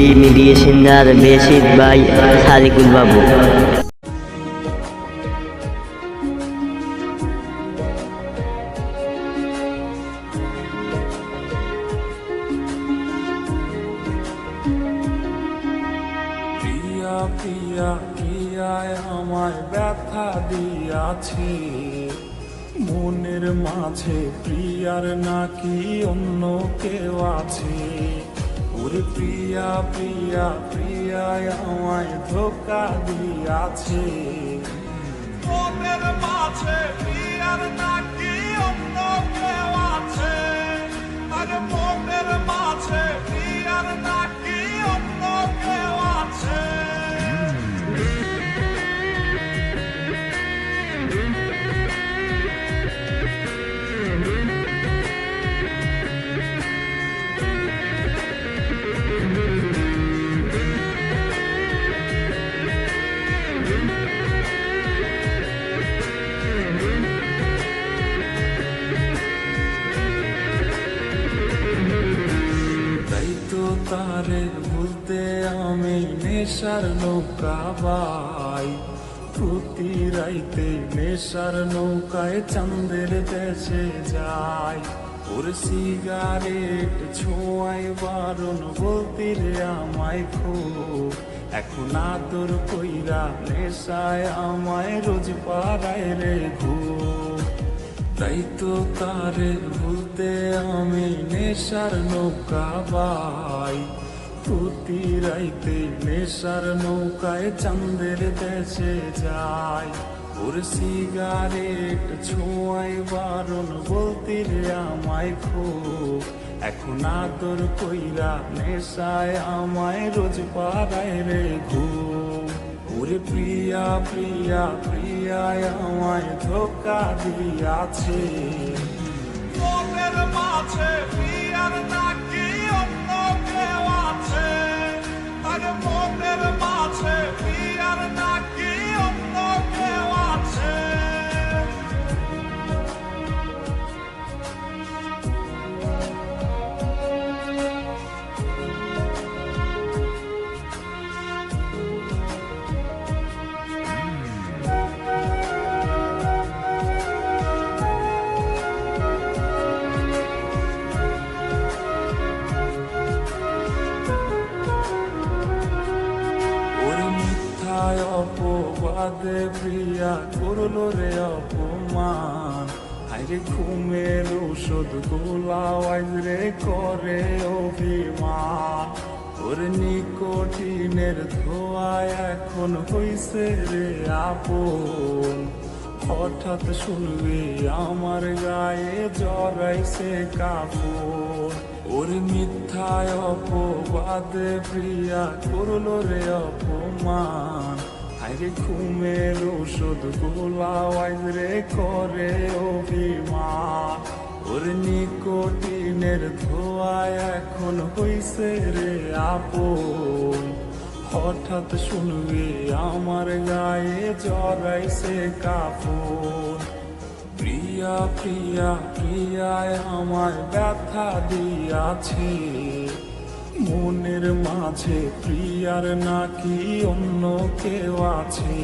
শিল্পী media singer basic by Sadikul Babu. Priya প্রিয়া প্রিয়ায় আমায় ব্যথা দিয়াছে, মনের মাঝে প্রিয়ার নাকি অন্য কেউ আছে। ওরে প্রিয়া প্রিয়া প্রিয়ায় আমায় ধোকা দিয়াছে, মনের মাঝে প্রিয়ার নাকি অন্য কেউ আছে। আরে মনের মাঝে প্রিয়ার নাকি অন্য কেউ আছে। তারে ভুলতে আমি নেশার নৌকা বাই, প্রতি রাইতে নেশার নৌকায় চাঁদের দেশে যাই। ওর সিগারেট ছোঁয়াই বারণ বলতে রে আমায় খুব, এখন আদর কইরা নেশায় আমায় রোজ পাড়ায় রে ঘুম। তাই তো তারে ভুলতে আমি নেশার নৌকা বাই, প্রতি রাইতে নেশার নৌকায় চাঁদের দেশে যাই। ওর সিগারেট ছোঁয়াই বারণ বলতে রে আমায় খুব, এখন আদর কইরা নেশায় আমায় রোজ পাড়ায় রে ঘুম। ওরে প্রিয়া প্রিয়া প্রিয়ায় আমায় ধোকা দিয়াছে, মনের মাঝে প্রিয়ার নাকি অন্য কেউ আছে। আরে মনের মাঝে প্রিয়ার নাকি অন্য কেউ আছে। অপবাদে প্রিয়া করলো রে অপমান, আরে ঘুমের ওষুধ গোলাওয়াজ রে করে অভিমান। ওর নিকোটিনের ধোঁয়ায় এখন হইছে রে আপন, হঠাৎ শুনবি আমার গায়ে জড়াইছে কাপড়। ওর মিথ্যায় অপবাদে প্রিয়া করলো রে অপমান, আরে ঘুমের ওষুধ গোলাওয়াজ রে করে অভিমান। ওর নিকোটিনের ধোঁয়ায় এখন হইছে রে আপন, হঠাৎ শুনবি আমার গায়ে জড়াইছে কাপড়। প্রিয়া প্রিয়া প্রিয়ায় আমায় ব্যথা দিয়াছে, মনের মাঝে প্রিয়ার নাকি অন্য কেউ আছে।